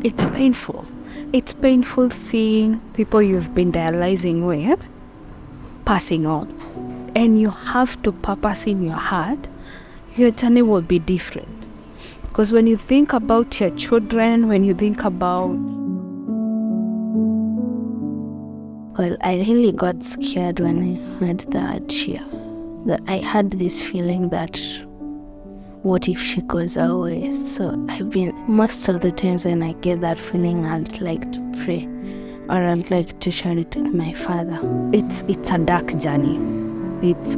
It's painful. It's painful seeing people you've been dialyzing with passing on. And you have to purpose in your heart, your journey will be different. Because when you think about your children, when you think about... Well, I really got scared when I heard that I had this feeling that what if she goes away? So most of the times when I get that feeling, I'd like to pray or I'd like to share it with my father. It's a dark journey. It's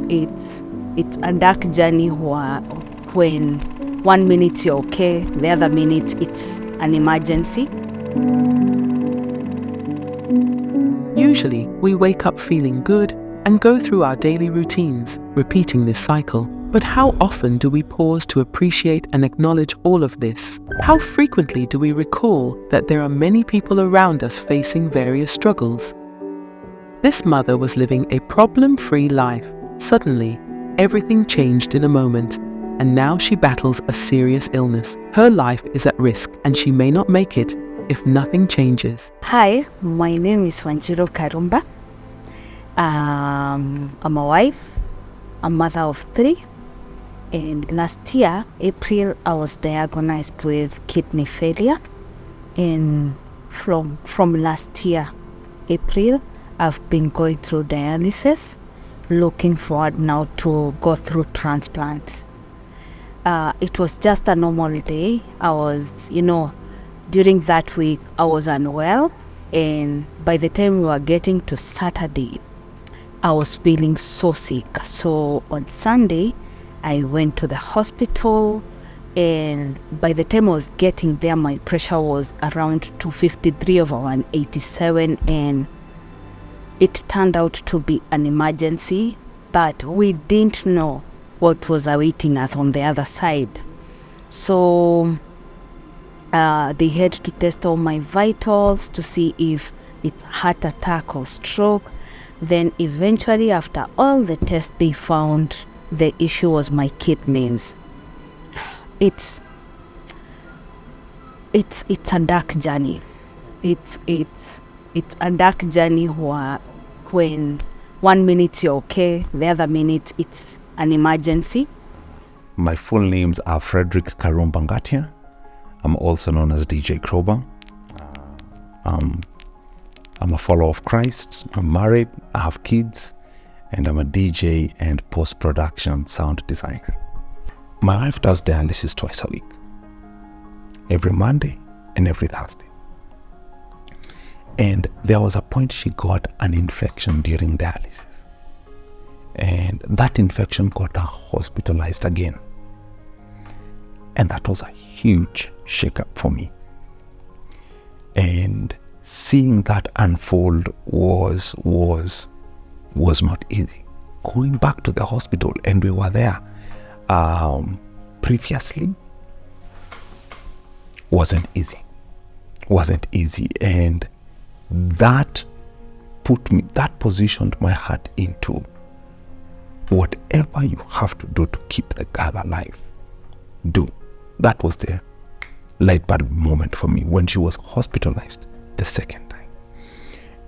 a dark journey when 1 minute you're okay, the other minute it's an emergency. Usually, we wake up feeling good and go through our daily routines, repeating this cycle. But how often do we pause to appreciate and acknowledge all of this? How frequently do we recall that there are many people around us facing various struggles? This mother was living a problem-free life. Suddenly, everything changed in a moment, and now she battles a serious illness. Her life is at risk, and she may not make it if nothing changes. Hi, my name is Wanjiru Karumba. I'm a wife, a mother of 3, and last year, April, I was diagnosed with kidney failure. And from last year, April, I've been going through dialysis, looking forward now to go through transplant. It was just a normal day. I was, during that week, I was unwell, and by the time we were getting to Saturday, I was feeling so sick. So on Sunday, I went to the hospital, and by the time I was getting there, my pressure was around 253 over 187, and it turned out to be an emergency, but we didn't know what was awaiting us on the other side. So they had to test all my vitals to see if it's heart attack or stroke. Then eventually, after all the tests, they found the issue was my kidneys. It's a dark journey. It's a dark journey when 1 minute you're okay, the other minute it's an emergency. My full names are Frederick Karumba. I'm also known as DJ Kroba. I'm a follower of Christ. I'm married, I have kids, and I'm a DJ and post-production sound designer. My wife does dialysis twice a week, every Monday and every Thursday. And there was a point she got an infection during dialysis. And that infection got her hospitalized again. And that was a huge shake-up for me. And seeing that unfold was not easy. Going back to the hospital, and we were there previously, wasn't easy. And that positioned my heart into whatever you have to do to keep the girl alive, do. That was the light bulb moment for me when she was hospitalized the second time.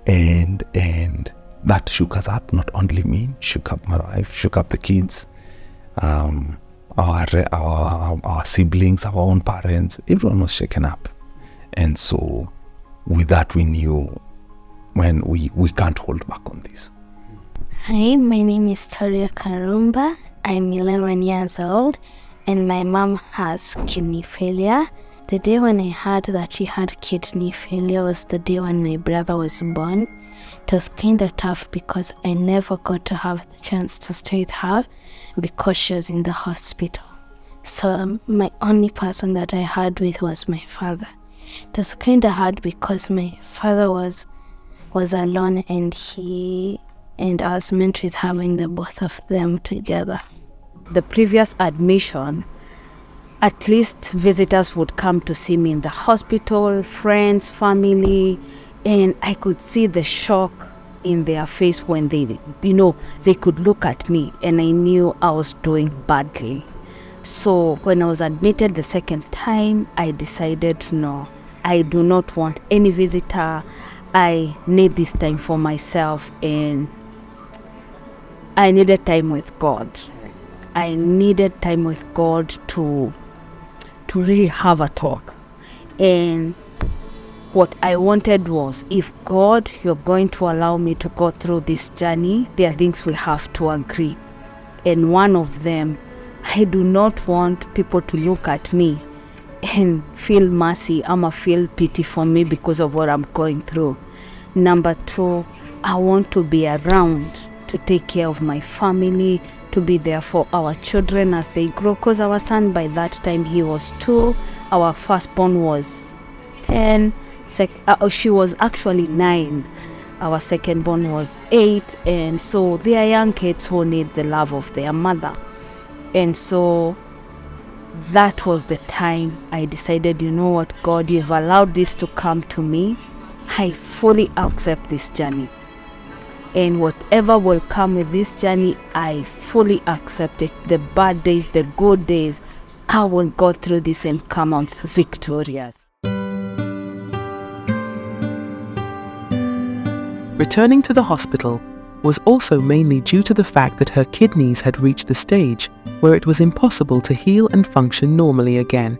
And that shook us up, not only me, shook up my wife, shook up the kids, our siblings, our own parents, everyone was shaken up. And so with that, we knew when we can't hold back on this. Hi, my name is Wanjiru Karumba. I'm 11 years old, and my mom has kidney failure. The day when I heard that she had kidney failure was the day when my brother was born. It was kind of tough because I never got to have the chance to stay with her because she was in the hospital. So my only person that I had with was my father. It was kind of hard because my father was alone, and I was meant with having the both of them together. The previous admission, at least visitors would come to see me in the hospital, friends, family, and I could see the shock in their face when they could look at me, and I knew I was doing badly. So when I was admitted the second time, I decided, no, I do not want any visitor. I need this time for myself, and I needed time with God. I needed time with God to really have a talk. And what I wanted was, if God, you're going to allow me to go through this journey, there are things we have to agree. And one of them, I do not want people to look at me and feel mercy or feel pity for me because of what I'm going through. Number two, I want to be around to take care of my family, to be there for our children as they grow, because our son, by that time, he was 2. Our firstborn was 10. She was actually 9. Our secondborn was 8. And so they are young kids who need the love of their mother. And so that was the time I decided, you know what, God, you've allowed this to come to me. I fully accept this journey. And whatever will come with this journey, I fully accept it. The bad days, the good days, I will go through this and come out victorious. Returning to the hospital was also mainly due to the fact that her kidneys had reached the stage where it was impossible to heal and function normally again.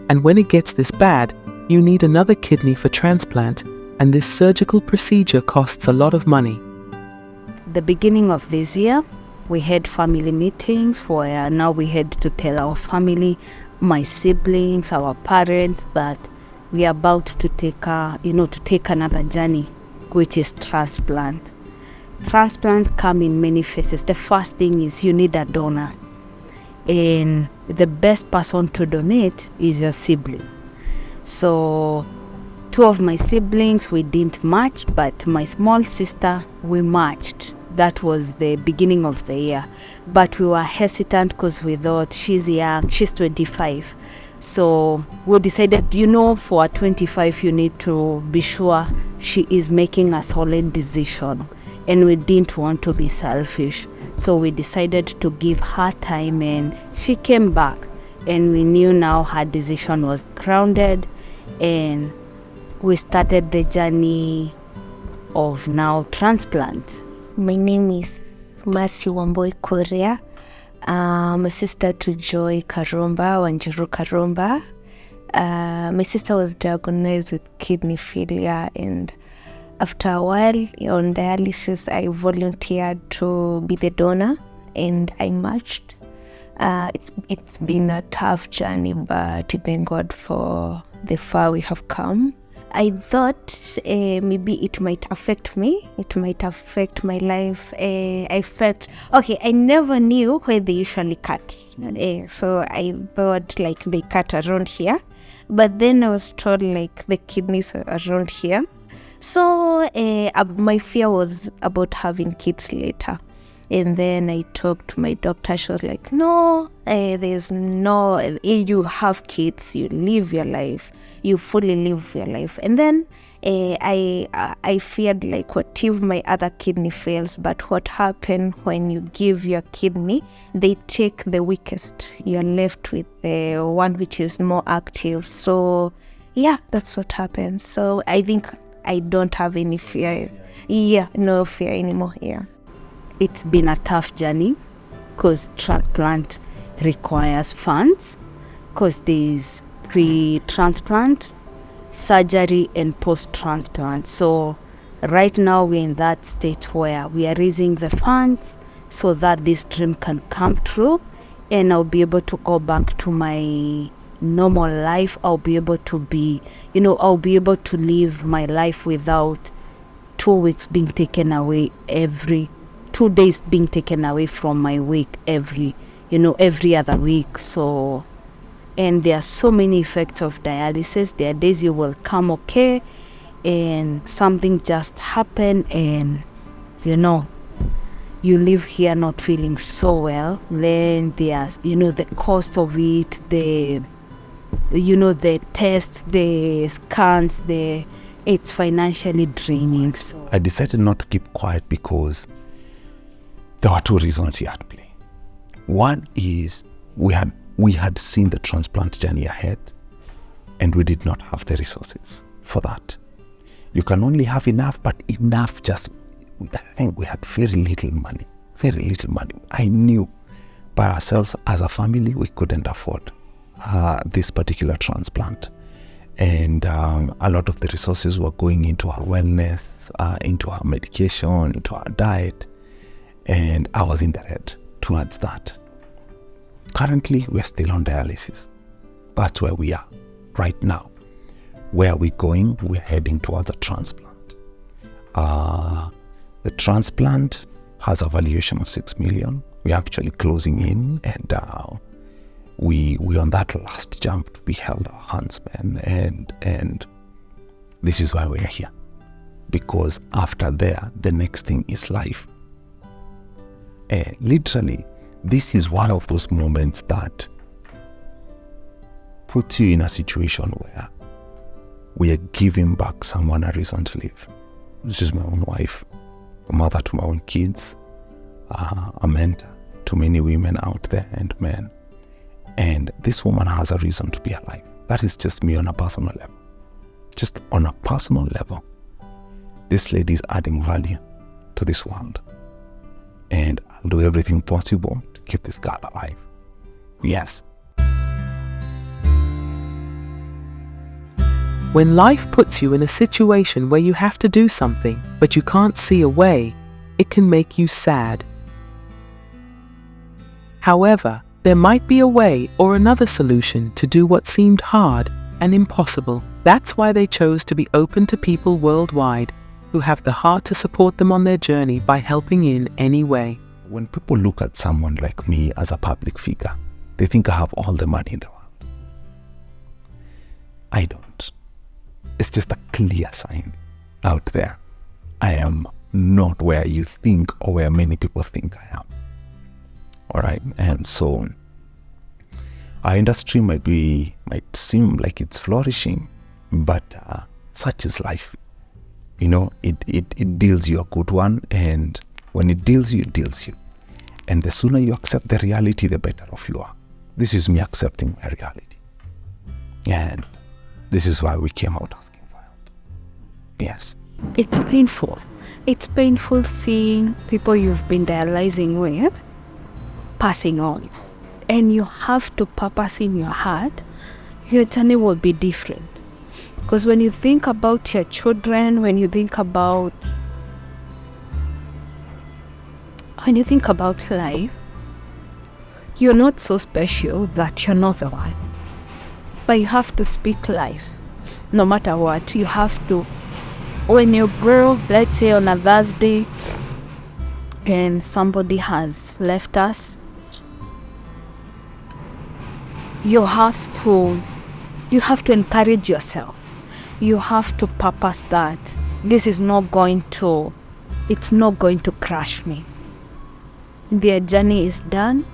And when it gets this bad, you need another kidney for transplant, and this surgical procedure costs a lot of money. The beginning of this year, we had family meetings where now we had to tell our family, my siblings, our parents, that we are about to take another journey, which is transplant. Transplant come in many phases. The first thing is you need a donor, and the best person to donate is your sibling. So 2 of my siblings, we didn't match, but my small sister, we matched. That was the beginning of the year. But we were hesitant because we thought she's young, she's 25. So we decided, for 25, you need to be sure she is making a solid decision. And we didn't want to be selfish. So we decided to give her time, and she came back. And we knew now her decision was grounded, and we started the journey of now transplant. My name is Mercy Wambio Kuria. I'm a sister to Joy Karumba, Wanjiru Karumba. My sister was diagnosed with kidney failure, and after a while on dialysis, I volunteered to be the donor, and I matched. It's been a tough journey, but we thank God for the far we have come. I thought maybe it might affect me. It might affect my life. I felt, I never knew where they usually cut. So I thought like they cut around here. But then I was told like the kidneys are around here. So my fear was about having kids later. And then I talked to my doctor. She was like, no, there's no, you have kids, you live your life, you fully live your life. And then I feared like, what if my other kidney fails? But what happened when you give your kidney, they take the weakest. You're left with the one which is more active. So yeah, that's what happens. So I think I don't have any fear. Yeah, no fear anymore. Yeah. It's been a tough journey because transplant requires funds, because there's pre-transplant, surgery, and post-transplant. So right now we're in that state where we are raising the funds so that this dream can come true, and I'll be able to go back to my normal life. I'll be able to be, I'll be able to live my life without 2 weeks being taken away 2 days being taken away from my week every other week. So, and there are so many effects of dialysis. There are days you will come okay and something just happen, and you live here not feeling so well. Then there's the cost of it, the tests, the scans, it's financially draining. So I decided not to keep quiet because there were 2 reasons here at play. One is we had seen the transplant journey ahead, And we did not have the resources for that. You can only have enough, but enough I think we had very little money. I knew by ourselves as a family, we couldn't afford this particular transplant. And a lot of the resources were going into our wellness, into our medication, into our diet. And I was in the red towards that. Currently, we're still on dialysis. That's where we are right now. Where are we going? We're heading towards a transplant. The transplant has a valuation of 6 million. We're actually closing in, and we're on that last jump to be held our hands, man. And this is why we're here. Because after there, the next thing is life. Literally, this is one of those moments that puts you in a situation where we are giving back someone a reason to live. This is my own wife, a mother to my own kids, a mentor to many women out there and men. And this woman has a reason to be alive. That is just me on a personal level. Just on a personal level, this lady is adding value to this world. And I'll do everything possible to keep this girl alive. Yes. When life puts you in a situation where you have to do something, but you can't see a way, it can make you sad. However, there might be a way or another solution to do what seemed hard and impossible. That's why they chose to be open to people worldwide who have the heart to support them on their journey by helping in any way. When people look at someone like me as a public figure, they think I have all the money in the world. I don't. It's just a clear sign out there. I am not where you think or where many people think I am. All right, and so our industry might seem like it's flourishing, but such is life. You know, it deals you a good one, and when it deals you, it deals you. And the sooner you accept the reality, the better off you are. This is me accepting my reality. And this is why we came out asking for help. Yes. It's painful. It's painful seeing people you've been dialyzing with passing on. And you have to purpose in your heart, your journey will be different. Because when you think about your children, when you think about life, you're not so special that you're not the one. But you have to speak life. No matter what, you have to. When you grow, let's say on a Thursday, and somebody has left us, you have to encourage yourself. You have to purpose that it's not going to crush me. Their journey is done.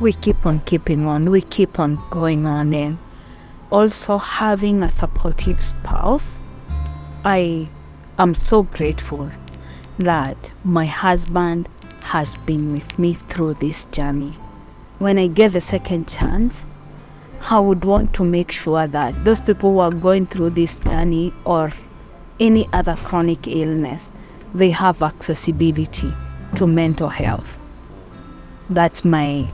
We keep on keeping on. We keep on going on. And also having a supportive spouse. I am so grateful that my husband has been with me through this journey. When I get the second chance, I would want to make sure that those people who are going through this journey or any other chronic illness, they have accessibility to mental health. That's my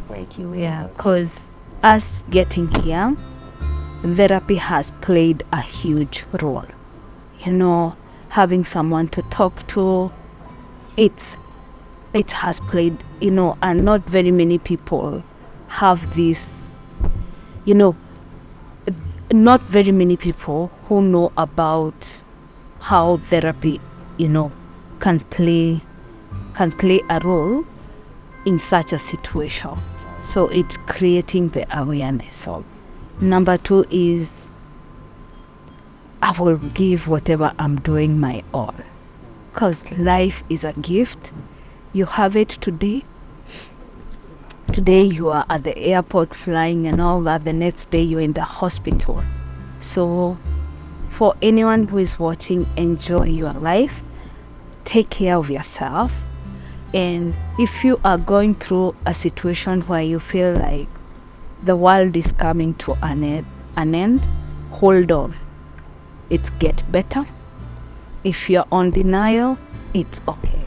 because us getting here, therapy has played a huge role. You know, having someone to talk to, it has played, you know, and not very many people have this, you know, not very many people who know about how therapy, you know, can play a role in such a situation. So it's creating the awareness of. Number 2 is I will give whatever I'm doing my all. Because life is a gift. You have it today. Today you are at the airport flying and all that. The next day you're in the hospital. So for anyone who is watching, enjoy your life. Take care of yourself. And if you are going through a situation where you feel like the world is coming to an end, an end, hold on. It's get better. If you're on denial, it's okay.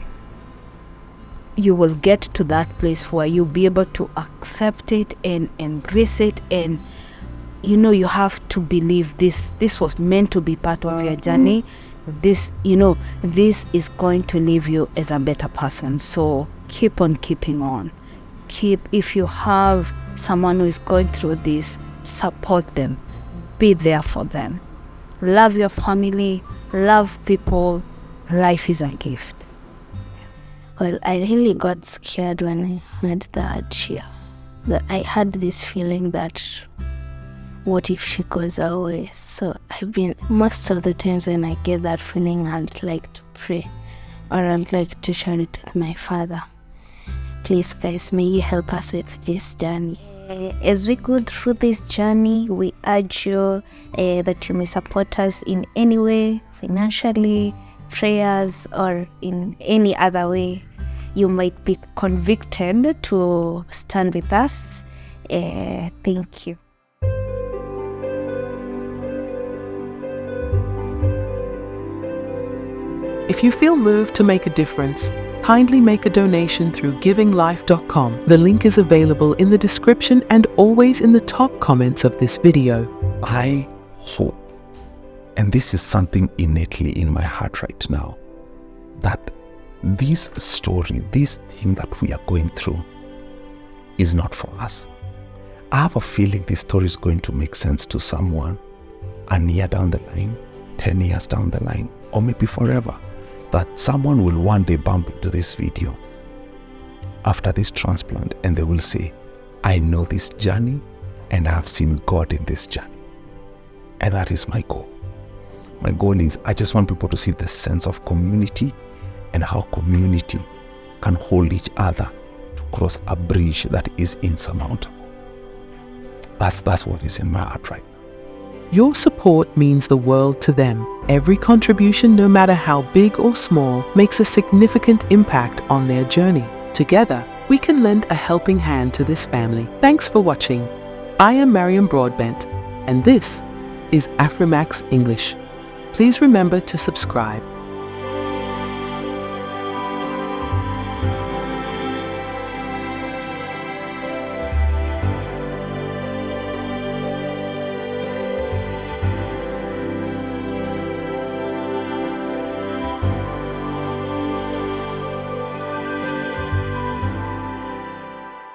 You will get to that place where you'll be able to accept it and embrace it, and you have to believe this was meant to be part of your journey. This is going to leave you as a better person. So keep on keeping on. If you have someone who is going through this, support them, be there for them, love your family, love people. Life is a gift. Well, I really got scared when I heard that. That I had this feeling that what if she goes away? So most of the times when I get that feeling, I'd like to pray, or I'd like to share it with my father. Please, guys, may you help us with this journey. As we go through this journey, we urge you that you may support us in any way, financially, prayers, or in any other way you might be convicted to stand with us. Thank you. If you feel moved to make a difference, kindly make a donation through givinglife.com. The link is available in the description and always in the top comments of this video. I hope, and this is something innately in my heart right now, that this story, this thing that we are going through is not for us. I have a feeling this story is going to make sense to someone a year down the line, 10 years down the line, or maybe forever. That someone will one day bump into this video after this transplant and they will say, I know this journey and I have seen God in this journey. And that is my goal. My goal is I just want people to see the sense of community and how community can hold each other to cross a bridge that is insurmountable. That's what is in my heart right now. Your support means the world to them. Every contribution, no matter how big or small, makes a significant impact on their journey. Together, we can lend a helping hand to this family. Thanks for watching. I am Mariam Broadbent, and this is Afrimax English. Please remember to subscribe.